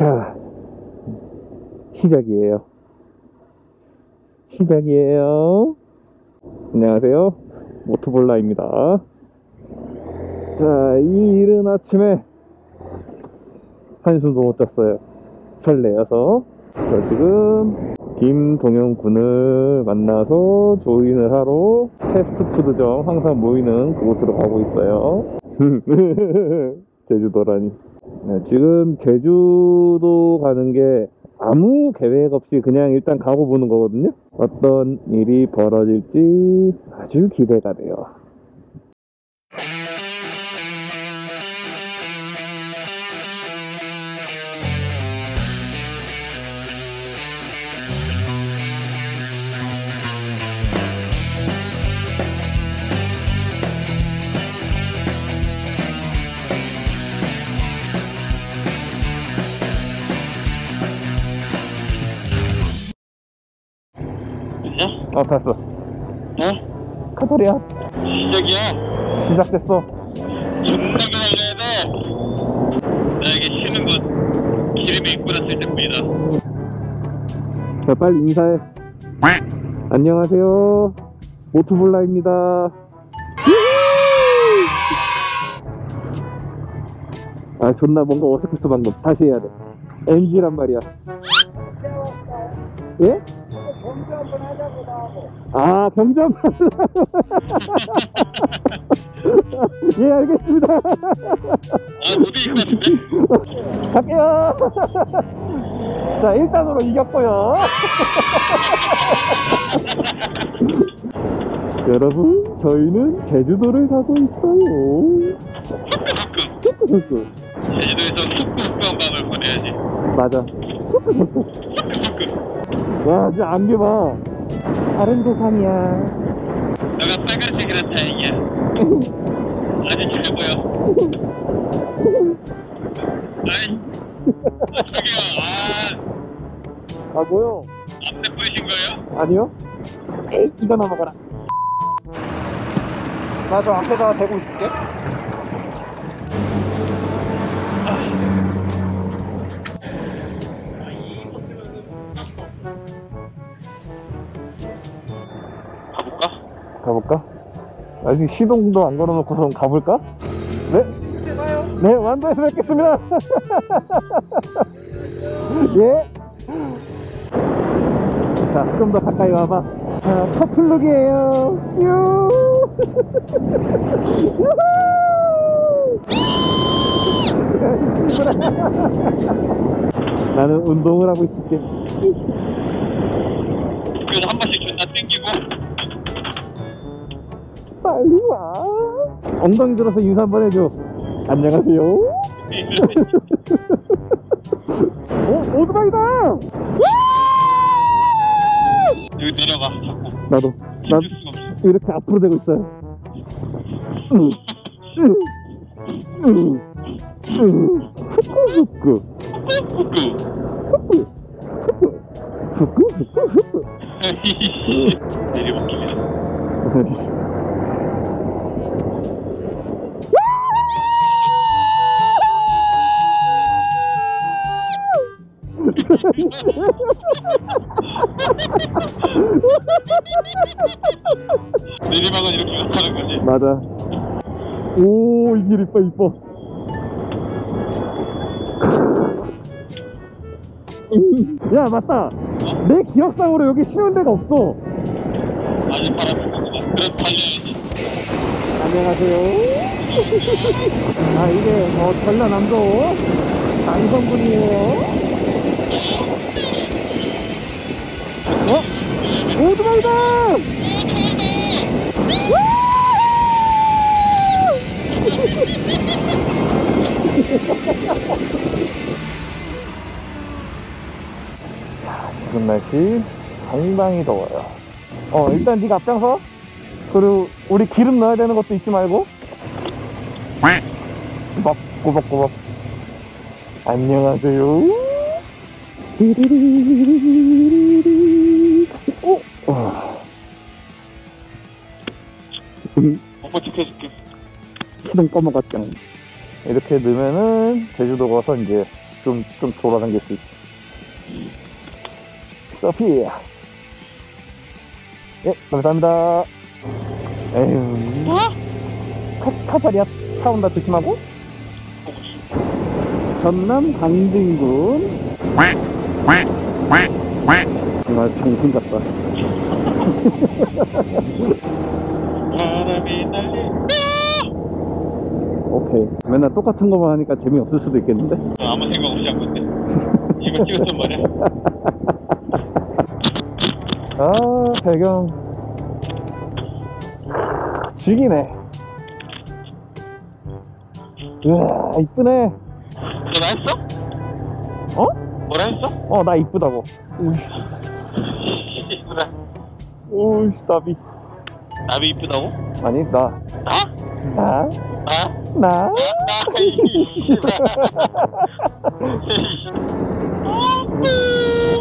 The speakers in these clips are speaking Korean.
자, 시작이에요. 안녕하세요, 모토볼라입니다. 자, 이 이른 아침에 한숨도 못 잤어요. 설레어서. 저 지금 김동현 군을 만나서 조인을 하러 패스트푸드점 항상 모이는 그곳으로 가고 있어요. 제주도라니. 네, 지금 제주도 가는 게 아무 계획 없이 그냥 일단 가고 보는 거거든요. 어떤 일이 벌어질지 아주 기대가 돼요. 탔어. 어? 카톨이야. 시작이야? 시작됐어. 존나 기다려야 돼. 나에게 쉬는 건 기름이 입고 났을 때입니다. 자, 빨리 인사해. 안녕하세요, 모토볼라입니다. 아, 존나 뭔가 어색했어 방금. 다시 해야 돼. NG란 말이야. 예? 경주 한번 하자고 나하고. 아, 경주 한번. 예, 알겠습니다. 아, 못 이길 것 같은데? 갈게요. 자, 1단으로 이겼고요. 여러분, 저희는 제주도를 가고 있어요. 후쿠후쿠. 제주도에서 후쿠후쿠한 밤을 보내야지. 맞아. 후쿠후쿠. 와, 진짜 안개 봐. 다른 세상이야. 너가 빨간색이란 다행이야. 아주 잘 보여. 아이, 저기요. 아, 뭐요? 앞에 뿌리신 거예요? 아니요? 에이, 이거나 먹어라. 나 저 앞에다 대고 있을게. 가볼까? 아직 시동도 안 걸어놓고서 가볼까? 네? 네, 완도에서 뵙겠습니다. 예? 자, 좀 더 가까이 와봐. 자, 커플룩이에요. 유! 나는 운동을 하고 있을게. 그래서 한 번씩 존나 땡기고. 빨리 와. 엉덩이 들어서 인사 한번 해줘. 안녕하세요. 오토바이다. 여기 내려가. 자꾸. 나도. 난 이렇게 앞으로 대고 있어요. 후쿠후쿠. 후쿠후쿠. 내려먹기야. 내리막은 이렇게 하는 거지. 맞아. 오, 이 길 이뻐. 야, 맞다. 어? 내 기억상으로 여기 쉬는 데가 없어. 아직 바람이 불구나. 그래서 달려야지. 안녕하세요. 아, 이게 전라남도 남성분이에요. 오토바이다! 자, 지금 날씨 상당히 더워요. 일단 네가 앞장서. 그리고 우리 기름 넣어야 되는 것도 잊지 말고. 꼬박꼬박. 안녕하세요. 오빠 지켜줄게. 시동 꺼먹었죠. 이렇게 넣으면은 제주도 가서 이제 좀 돌아다닐 수 있지. 서피. 예, 감사합니다. 에휴. 카파리아 차 온다 조심하고. 전남 강진군. 정말 정신 같다. 바람이 날리. 오케이. 맨날 똑같은 거만 하니까 재미없을 수도 있겠는데? 아무 생각 없이 한 건데. 이거 찍었단 말이야. 아, 배경. 죽이네. 우와, 이쁘네. 너나 했어? 어? 뭐라 했어? 나 이쁘다고. 이쁘다. 오이씨, 나비. 나비 이쁘다고? 아니, 나. 나? 나?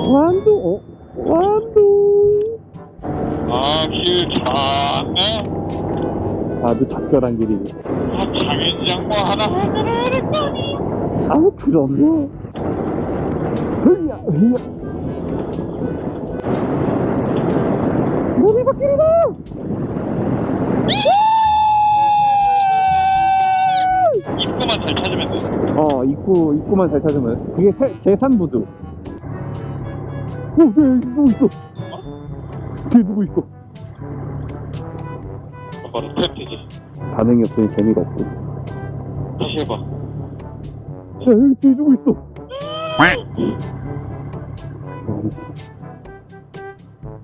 완도. 길 작네. 아주 적절한 길이지. 장인장과 하나 해결해야 될 거 아니야. 그럼요. 흐야. 놀이바길이다! 입구만 잘 찾으면 돼. 입구만 잘 찾으면. 그게 제3부두. 누구 있어? 뒤에 누구 있어? 바로 스태프지. 반응이 없으니 재미가 없고. 다시 해봐. 야, 여기 뒤에 누구 있어?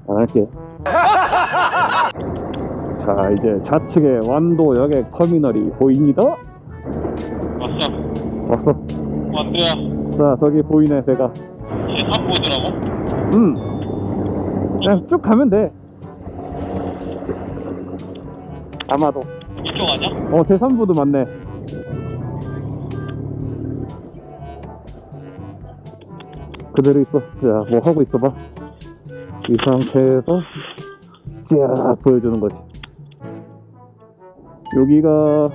안 할게. 자, 이제 좌측에 완도 여객 터미널이 보입니다. 왔어. 완도야. 자, 저기 보이네, 배가. 제3보드라고? 그냥 쭉 가면 돼. 아마도. 이쪽 아니야? 제3부도 맞네. 그대로 있어. 자, 뭐 하고 있어봐. 이 상태에서 쫙 보여주는 거지. 여기가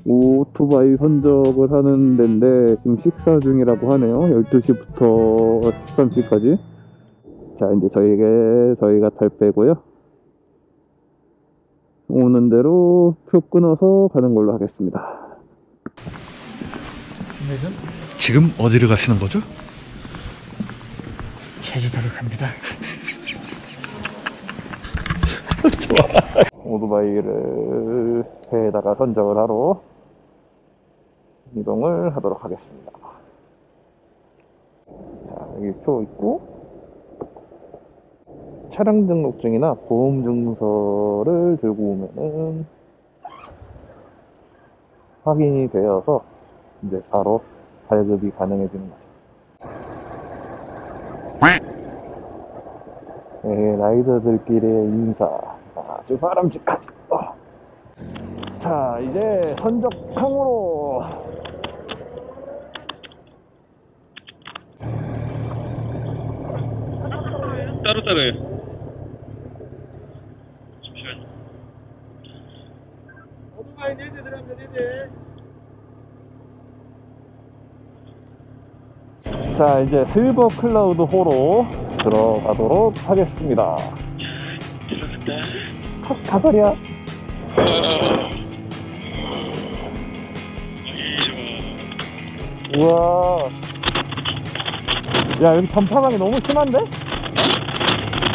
오토바이 선적을 하는 데인데 지금 식사 중이라고 하네요. 12시부터 13시까지. 자, 이제 저희가 탈 빼고요. 오는 대로 표 끊어서 가는 걸로 하겠습니다. 지금 어디를 가시는 거죠? 제주도로 갑니다. 오토바이를 배에다가 선적을 하러 이동을 하도록 하겠습니다. 자, 여기 표 있고 차량 등록증이나 보험 증서를 들고 오면은 확인이 되어서 이제 바로 발급이 가능해지는 거죠. 네, 라이더들끼리의 인사 아주 바람직하죠. 자, 이제 선적항으로. 따로따로 해. 잠시만요. 오토바이 내대 들어가면 내대. 자, 이제 실버 클라우드 호로 들어가도록 하겠습니다. 가버려. 우와. 야, 여기 전파망이 너무 심한데?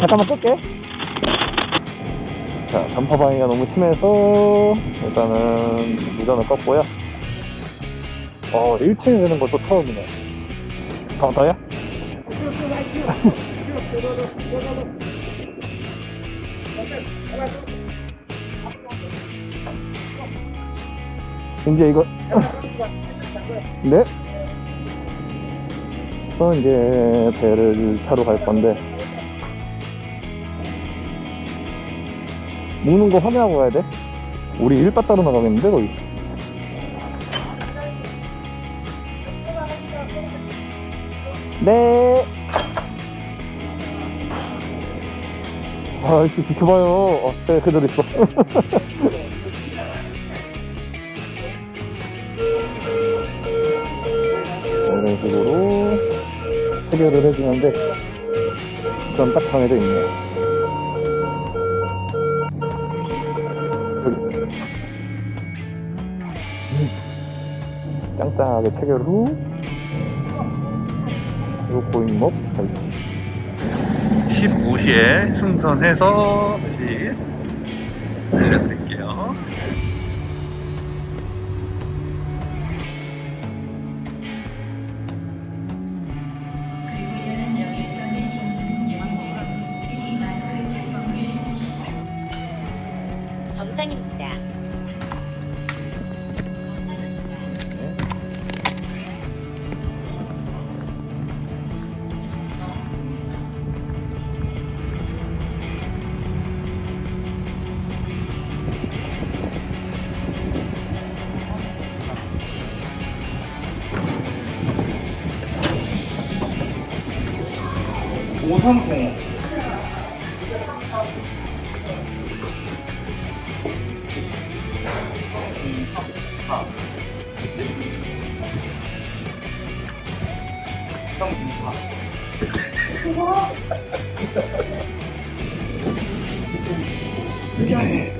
잠깐만 끌게. 자, 전파방해가 너무 심해서 일단은 무전을 껐고요. 1층이 되는 것도 처음이네. 더야? 이제 이거 네? 이제 배를 타러 갈 건데 먹는 거 확인하고 가야 돼? 우리 일바 따로 나가겠는데 거기? 네. 아이씨 비켜봐요. 네, 그대로 있어. 식으로 체결을 해주는데 좀 딱 정해져 있네요. 짱짱하게 체결 후 요 고인목 설치. 15시에 승선해서 다시 알려드릴게요. 정상입니다. 오삼공원 형